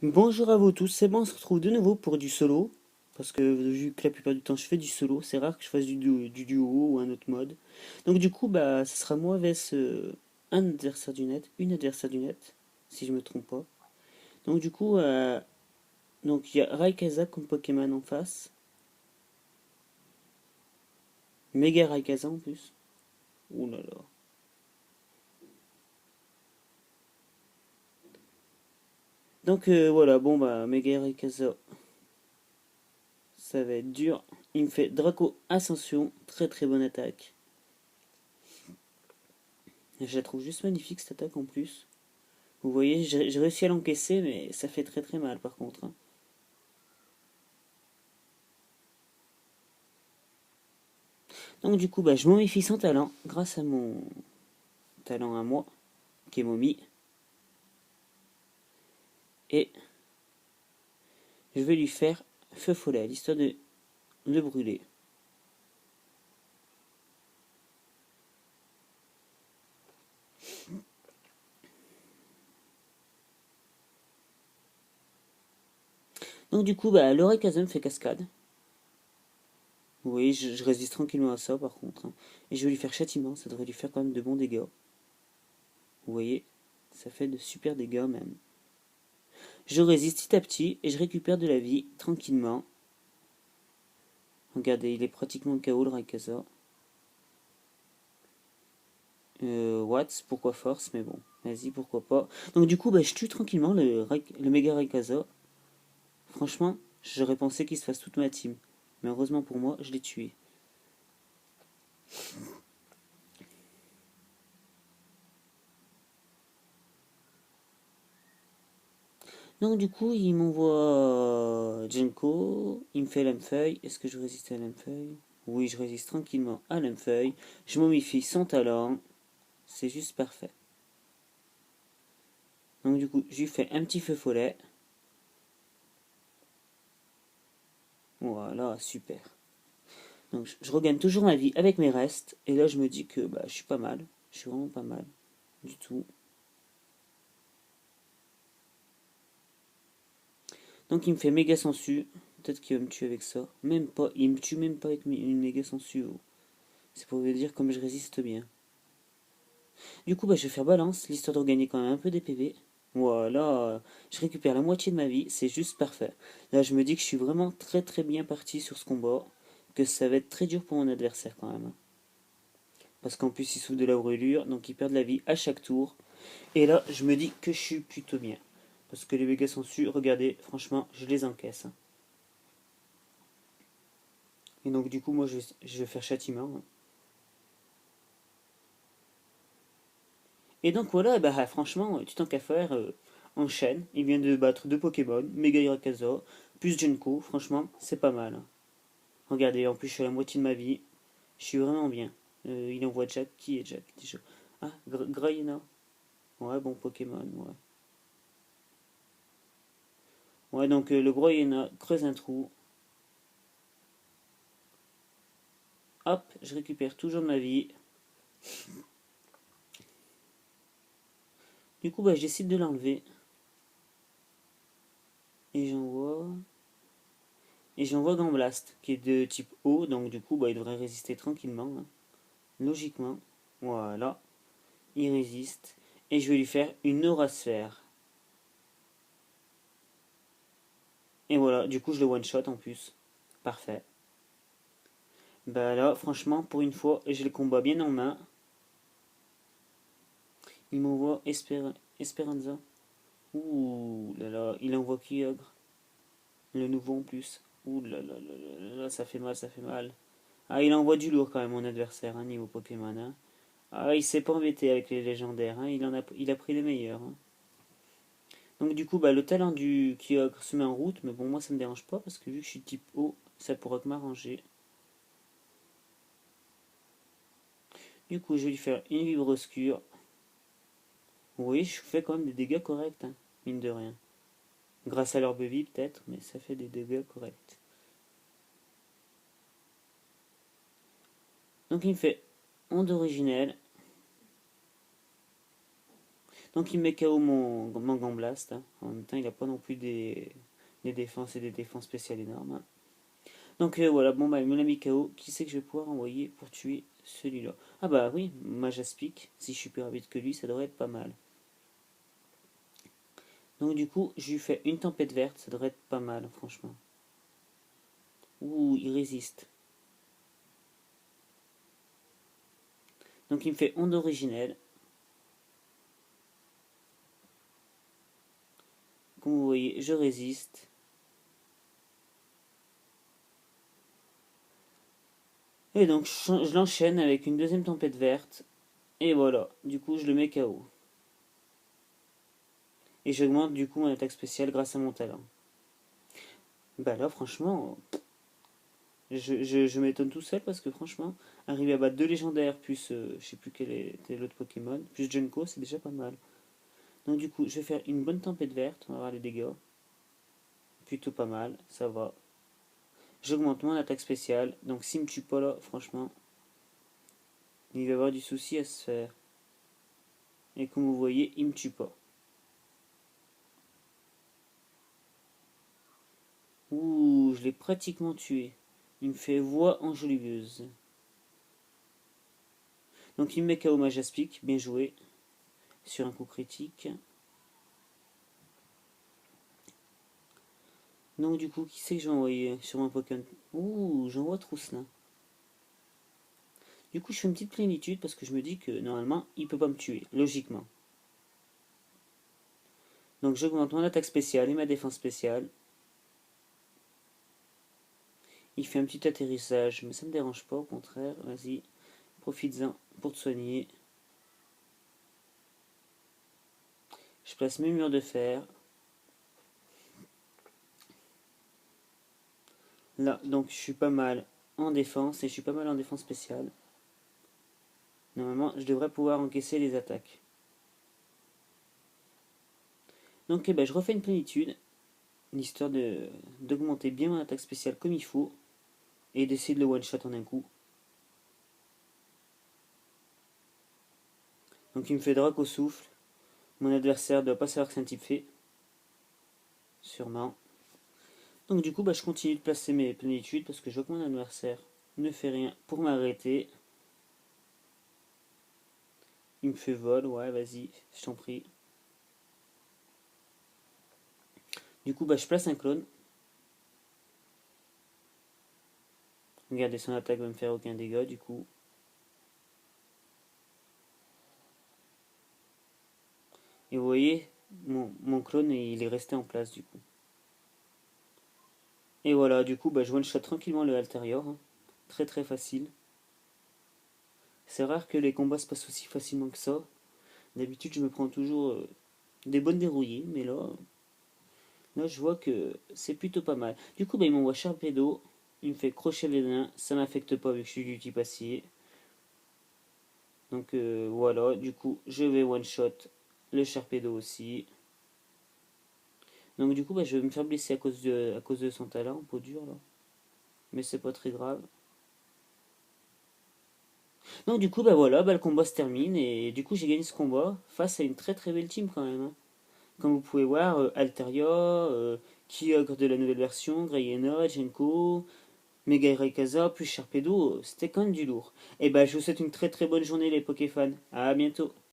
Bonjour à vous tous, c'est bon, on se retrouve de nouveau pour du solo. Parce que vu que la plupart du temps je fais du solo, c'est rare que je fasse du duo ou un autre mode. Donc du coup, bah, ce sera moi vs un adversaire du net, une adversaire du net, si je me trompe pas. Donc du coup, donc il y a Raykaza comme Pokémon en face. Mega Raykaza en plus. Ouh là là. Donc voilà, bon bah, Mega Raykaza, ça va être dur. Il me fait Draco Ascension, très très bonne attaque. Je la trouve juste magnifique cette attaque en plus. Vous voyez, j'ai réussi à l'encaisser, mais ça fait très très mal par contre, hein. Donc du coup, bah, je m'en méfie sans talent, grâce à mon talent à moi, qui est Momi. Et je vais lui faire feu follet, l'histoire de le brûler. Donc du coup, bah, le Rayquaza fait cascade. Vous voyez, je résiste tranquillement à ça par contre, hein. Et je vais lui faire châtiment, ça devrait lui faire quand même de bons dégâts. Vous voyez, ça fait de super dégâts même. Je résiste petit à petit et je récupère de la vie tranquillement. Regardez, il est pratiquement KO le Rayquaza. Watts, pourquoi force, mais bon, vas-y, pourquoi pas. Donc du coup, bah, je tue tranquillement le méga Rayquaza. Franchement, j'aurais pensé qu'il se fasse toute ma team. Mais heureusement pour moi, je l'ai tué. Donc du coup, il m'envoie Jenko, il me fait Lamfeuille. Est-ce que je résiste à Lamfeuille? Oui, je résiste tranquillement à Lamfeuille. Je m'en méfie sans talent. C'est juste parfait. Donc du coup, je lui fais un petit feu follet. Voilà, super. Donc je regagne toujours ma vie avec mes restes. Et là, je me dis que bah, je suis pas mal. Je suis vraiment pas mal. Du tout. Donc il me fait méga sensu. Peut-être qu'il va me tuer avec ça. Même pas. Il me tue même pas avec une méga sensu. C'est pour vous dire comme je résiste bien. Du coup, bah, je vais faire balance, l'histoire de regagner quand même un peu des PV. Voilà, je récupère la moitié de ma vie, c'est juste parfait. Là, je me dis que je suis vraiment très très bien parti sur ce combat. Que ça va être très dur pour mon adversaire quand même. Parce qu'en plus, il souffre de la brûlure, donc il perd de la vie à chaque tour. Et là, je me dis que je suis plutôt bien. Parce que les méga sensu, regardez, franchement, je les encaisse, hein. Et donc, du coup, moi, je vais faire châtiment, hein. Et donc, voilà, bah, franchement, tu tant qu'à faire, enchaîne. Il vient de battre deux Pokémon, Mega Hirakaza, plus Junko. Franchement, c'est pas mal, hein. Regardez, en plus, je suis à la moitié de ma vie. Je suis vraiment bien. Il envoie Jack. Qui est Jack déjà? Ah, Grayena. Ouais, bon Pokémon, ouais. Ouais, donc le Grayena creuse un trou. Hop, je récupère toujours de ma vie. Du coup, bah, j'essaie de l'enlever. Et j'envoie. Et j'envoie Gamblast, qui est de type eau. Donc, du coup, bah, il devrait résister tranquillement, hein. Logiquement. Voilà. Il résiste. Et je vais lui faire une Aurasphère. Et voilà, du coup, je le one-shot en plus. Parfait. Bah là, franchement, pour une fois, j'ai le combat bien en main. Il m'envoie Esperanza. Ouh là là, il envoie Kyogre. Le nouveau en plus. Ouh là là là là là, ça fait mal, ça fait mal. Ah, il envoie du lourd quand même, mon adversaire, hein, niveau Pokémon, hein. Ah, il s'est pas embêté avec les légendaires, hein. Il a pris les meilleurs, hein. Donc du coup, bah, le talent du Kyogre se met en route, mais bon, moi ça me dérange pas, parce que vu que je suis type eau, ça pourra que m'arranger. Du coup, je vais lui faire une vibroscure. Vous voyez, je fais quand même des dégâts corrects, hein, mine de rien. Grâce à l'orbe vie peut-être, mais ça fait des dégâts corrects. Donc il me fait onde originelle. Donc il me met KO mon gant blast. Hein. En même temps, il n'a pas non plus des défenses et des défenses spéciales énormes. Hein. Donc voilà, bon bah il me l'a mis KO. Qui c'est que je vais pouvoir envoyer pour tuer celui-là? Ah bah oui, Majaspic. Si je suis plus rapide que lui, ça devrait être pas mal. Donc du coup, je lui fais une tempête verte, ça devrait être pas mal, franchement. Ouh, il résiste. Donc il me fait onde originelle. Comme vous voyez, je résiste. Et donc je l'enchaîne avec une deuxième tempête verte. Et voilà, du coup je le mets KO. Et j'augmente du coup mon attaque spéciale grâce à mon talent. Bah là franchement, je m'étonne tout seul parce que franchement, arriver à battre deux légendaires plus je sais plus quel était l'autre Pokémon, plus Junko, c'est déjà pas mal. Donc du coup je vais faire une bonne tempête verte, on va voir les dégâts. Plutôt pas mal, ça va. J'augmente mon attaque spéciale, donc s'il me tue pas là, franchement, il va y avoir du souci à se faire. Et comme vous voyez, il me tue pas. Ouh, je l'ai pratiquement tué. Il me fait voix enjoliveuse. Donc il me met KO Majaspic, bien joué. Sur un coup critique. Donc du coup, qui c'est que j'ai envoyé sur mon Pokémon? Ouh, j'envoie Trousselin. Du coup, je fais une petite plénitude parce que je me dis que normalement, il peut pas me tuer, logiquement. Donc j'augmente mon attaque spéciale et ma défense spéciale. Il fait un petit atterrissage, mais ça me dérange pas, au contraire. Vas-y, profites-en pour te soigner. Je place mes murs de fer. Là, donc je suis pas mal en défense et je suis pas mal en défense spéciale. Normalement, je devrais pouvoir encaisser les attaques. Donc je refais une plénitude, histoire d'augmenter bien mon attaque spéciale comme il faut, et d'essayer de le one-shot en un coup. Donc il me fait drac au souffle. Mon adversaire ne doit pas savoir que c'est un type fait. Sûrement. Donc du coup, je continue de placer mes plénitudes parce que je vois que mon adversaire ne fait rien pour m'arrêter. Il me fait vol, ouais, vas-y, je t'en prie. Du coup, je place un clone. Regardez, son attaque va me faire aucun dégât, du coup. Et vous voyez, mon clone, il est resté en place, du coup. Et voilà, du coup, je one-shot tranquillement le Alterior. Hein. Très très facile. C'est rare que les combats se passent aussi facilement que ça. D'habitude, je me prends toujours des bonnes dérouillées, mais là, je vois que c'est plutôt pas mal. Du coup, il m'envoie Sharpedo, il me fait crochet vénin, ça m'affecte pas vu que je suis du type acier. Donc voilà, du coup, je vais one-shot le Sharpedo aussi. Donc du coup, je vais me faire blesser à cause de son talent, peau dure là. Mais c'est pas très grave. Donc du coup, voilà, le combat se termine et du coup, j'ai gagné ce combat face à une très très belle team quand même. Hein. Comme vous pouvez voir, Altaria, Kyogre de la nouvelle version, Greyena, Genko, Mega Rayquaza, plus Sharpedo, c'était quand même du lourd. Et je vous souhaite une très très bonne journée les Pokéfans. À bientôt.